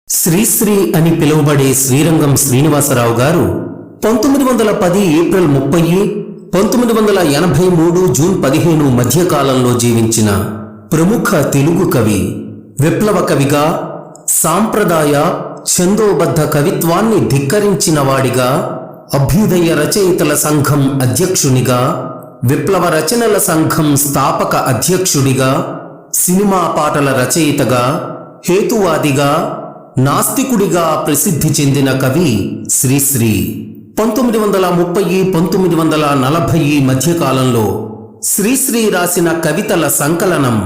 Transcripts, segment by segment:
శ్రీశ్రీ అని పిలువబడే శ్రీరంగం శ్రీనివాసరావు గారు 1910 ఏప్రిల్ 30, 1983 జూన్ 15 మధ్యకాలంలో జీవించిన ప్రముఖ తెలుగు కవి. విప్లవ కవిగా, సాంప్రదాయ ఛందోబద్ధ కవిత్వాన్ని ధిక్కరించిన వాడిగా, అభ్యుదయ రచయితల సంఘం అధ్యక్షునిగా, విప్లవ రచనల సంఘం స్థాపక అధ్యక్షుడిగా, సినిమా పాటల రచయితగా, హేతువాదిగా, నాస్తికుడిగా ప్రసిద్ధి చెందిన కవి శ్రీశ్రీ. 1930, 1940 మధ్యకాలంలో శ్రీశ్రీ రాసిన కవితల సంకలనం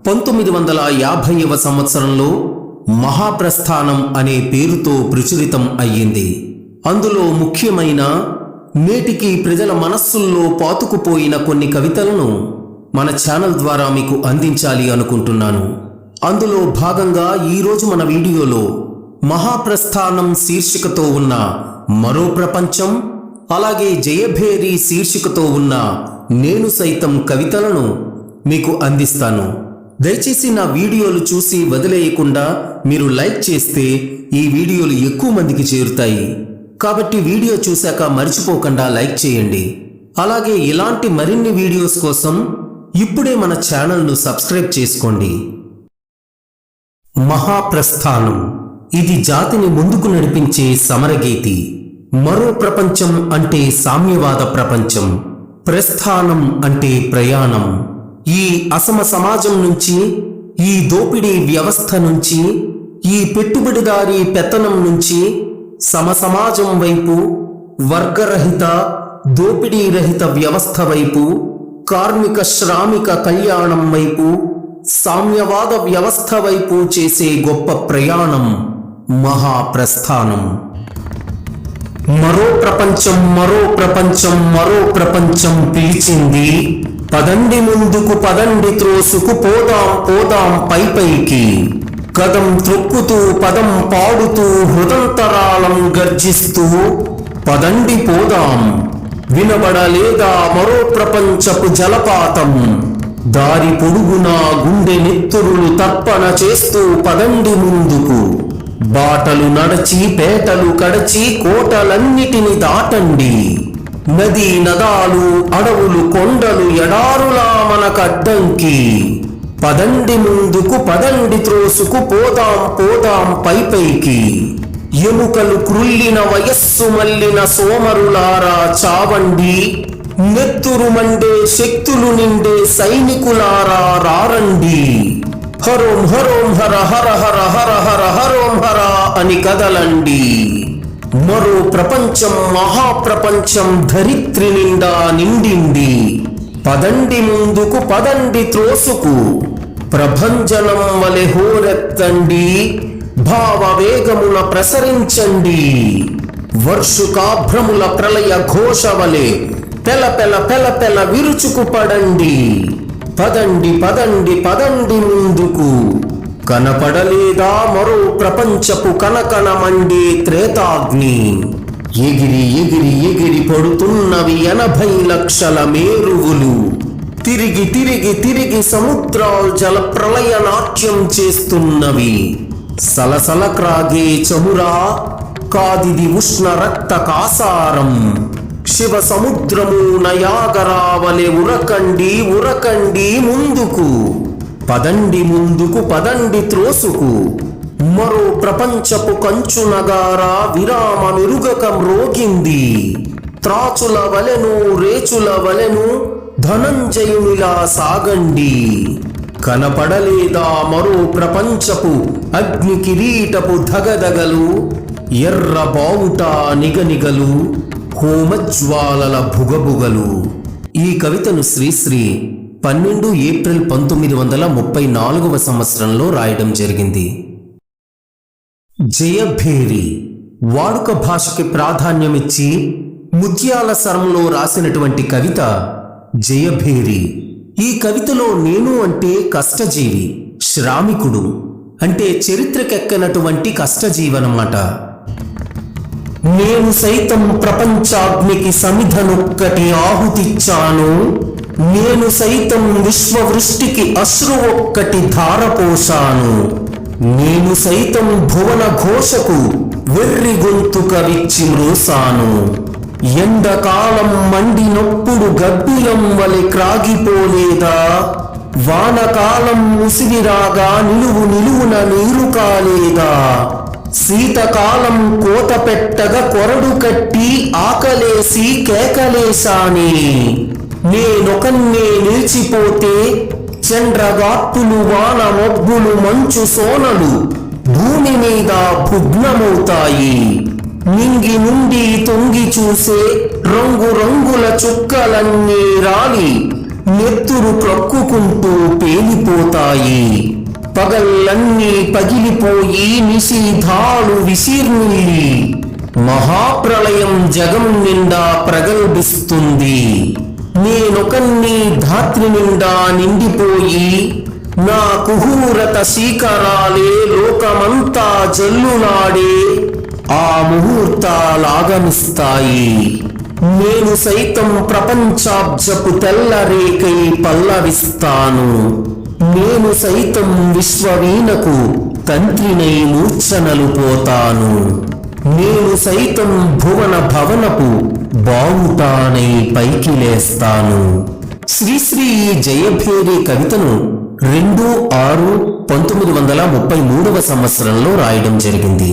1950వ సంవత్సరంలో మహాప్రస్థానం అనే పేరుతో ప్రచురితం అయ్యింది. అందులో ముఖ్యమైన, నేటికి ప్రజల మనస్సుల్లో పాతుకుపోయిన కొన్ని కవితలను మన ఛానల్ ద్వారా మీకు అందించాలి అనుకుంటున్నాను. అందులో భాగంగా ఈరోజు మన వీడియోలో మహాప్రస్థానం శీర్షికతో ఉన్న మరో ప్రపంచం, అలాగే జయభేరి శీర్షికతో ఉన్న నేను సైతం కవితలను మీకు అందిస్తాను. దయచేసి నా వీడియోలు చూసి వదిలేయకుండా మీరు లైక్ చేస్తే ఈ వీడియోలు ఎక్కువ మందికి చేరుతాయి. కాబట్టి వీడియో చూశాక మర్చిపోకుండా లైక్ చేయండి. అలాగే ఇలాంటి మరిన్ని వీడియోస్ కోసం ఇప్పుడే మన ఛానల్ను సబ్స్క్రైబ్ చేసుకోండి. మహాప్రస్థానం, ఇది జాతిని ముందుకు నడిపించే సమరగీతి. మరో ప్రపంచం అంటే సామ్యవాద ప్రపంచం, ప్రస్థానం అంటే ప్రయాణం. ఈ అసమ సమాజం నుంచి, ఈ దోపిడీ వ్యవస్థ నుంచి, ఈ పెట్టుబడిదారీ పెత్తనం నుంచి సమసమాజం వైపు, వర్గరహిత దోపిడీ రహిత వ్యవస్థ వైపు, కార్మిక శ్రామిక కళ్యాణం వైపు, సామ్యవాద వ్యవస్థ వైపు చేసే గొప్ప ప్రయాణం మహాప్రస్థానం. మరో ప్రపంచం, మరో ప్రపంచం, మరో ప్రపంచం పిలిచింది. పదండి ముందుకు, పదండి త్రోసుకు, పోదాం పోదాం పైపైకి. కదం త్రొక్కుతూ, పదం పాడుతూ, హృదంతరాళం గర్జిస్తూ, పదండి పోదాం. వినబడలేదా మరో ప్రపంచపు జలపాతం? దారి పొడుగునా గుండె నెత్తురులు తర్పణ చేస్తూ పదండి ముందుకు. బాటలు నడచి, పేటలు కడచి, కోటలన్నిటిని దాటండి. నదీ నదాలు, అడవులు, కొండలు, ఎడారులా మనకడ్డంకి. పదండి ముందుకు, పదండి త్రోసుకు, పోదాం పోదాం పైపైకి. ఎముకలు క్రుల్లిన, వయస్సు మల్లిన సోమరులారా చావండి. నెత్తురు మండే, శక్తులు నిండే సైనికులారా రారండి. హరోం హరోం హర హర హర హర హర హరోం హర అని కదలండి. మరో ప్రపంచం, మహాప్రపంచం ధరిత్రి నిండా నిండింది. పదండి ముందుకు, పదండి త్రోసుకు. ప్రభంజనం వలె హోరెత్తండి, భావవేగమున ప్రసరించండి. వర్షుకాభ్రముల ప్రళయ ఘోష వలె పెల పెల పెల పెల విరుచుకు పడండి. పదండి పదండి పదండి ముందుకు. కనపడలేదా మరో ప్రపంచపు కనకన మండే త్రేతాగ్ని? ఎగిరి ఎగిరి ఎగిరి పడుతున్నవి 80 లక్షల మేరువులు. తిరిగి తిరిగి తిరిగి సముద్రాలు జల ప్రళయ నాట్యం చేస్తున్నవి. సలసల క్రాగే చమురా, కాదిది ఉష్ణ రక్త కాసారం. శివ సముద్రము నయాగరావలె ఉరకండి ఉరకండి ముందుకు. పదండి ముందుకు, పదండి త్రోసుకు. మరో ప్రపంచపు కంచు నగారా విరామ మెరుగక మ్రోగింది. త్రాచుల వలెను, రేచుల వలెను ధనంజయునిలా సాగండి. కనపడలేదా మరో ప్రపంచపు అగ్ని కిరీటపు ధగధగలు, ఎర్ర బావుట నిగనిగలు, హోమజ్వాలల భుగభుగలు. ఈ కవితను శ్రీశ్రీ 12 ఏప్రిల్ 1934వ సంవత్సరంలో రాయడం జరిగింది. జయభేరి వాడుక భాషకి ప్రాధాన్యమిచ్చి ముత్యాల సరంలో రాసినటువంటి కవిత జయభేరి. ఈ కవితలో నేను అంటే కష్టజీవి, శ్రామికుడు అంటే చరిత్రకెక్కనటువంటి కష్టజీవనమాట. నేను సైతం ప్రపంచాగ్నికి సమిధనొక్కటి ఆహుతిచ్చాను. నేను సైతం విశ్వవృష్టికి అశ్రు ఒక్కటి ధారపోశాను. నేను సైతం భువన ఘోషకు వెర్రి గొంతుక విచ్చి మ్రోసాను. ఎండకాలం మండినప్పుడు గబ్బిలం వలె క్రాగిపోలేదా? వానకాలం ముసిరిరాగా నిలువున నీరు కాలేదా? శీతకాలం కోత పెట్టగా కొరడు కట్టి ఆకలేసి కేకలేశానే. నేనొకన్నే నిలిచిపోతే చండ్రగాట్టులు వాన మబ్బులు మంచు సోనలు భూమి మీద భుగ్నమవుతాయి. నింగి నుండి తొంగి చూసే రంగురంగుల చుక్కలన్నీ రాలి నెత్తురు క్రొక్కుకుంటూ పేలిపోతాయి. పగళ్ళన్నీ పగిలిపోయి నిశీధాలు విశీర్ణుల్లి మహాప్రళయం జగం నిండా ప్రగల్భిస్తుంది. నేనొకన్ని ధాత్రి నిండా నిండిపోయి నా కుహూరత శీకరాలే లోకమంతా జల్లులాడే ఆ ముహూర్తాలాగమిస్తాయి. నేను సైతం ప్రపంచాబ్జపు తెల్లరేకై పల్లవిస్తాను. నేను సైతం విశ్వవీణకు తంత్రినై మూర్ఛనలు పోతాను. నేను సైతం భువన భవనపు బావుటానై పైకి లేస్తాను. శ్రీశ్రీ ఈ జయభేరి కవితను 2/6/1933 సంవత్సరంలో రాయడం జరిగింది.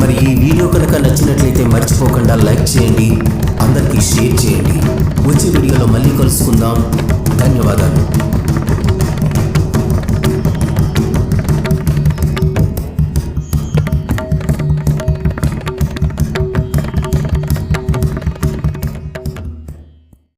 మరి ఈ వీడియో కనుక నచ్చినట్లయితే మర్చిపోకుండా లైక్ చేయండి, అందరికీ షేర్ చేయండి. వచ్చే వీడియోలో మళ్ళీ కలుసుకుందాం. ధన్యవాదాలు.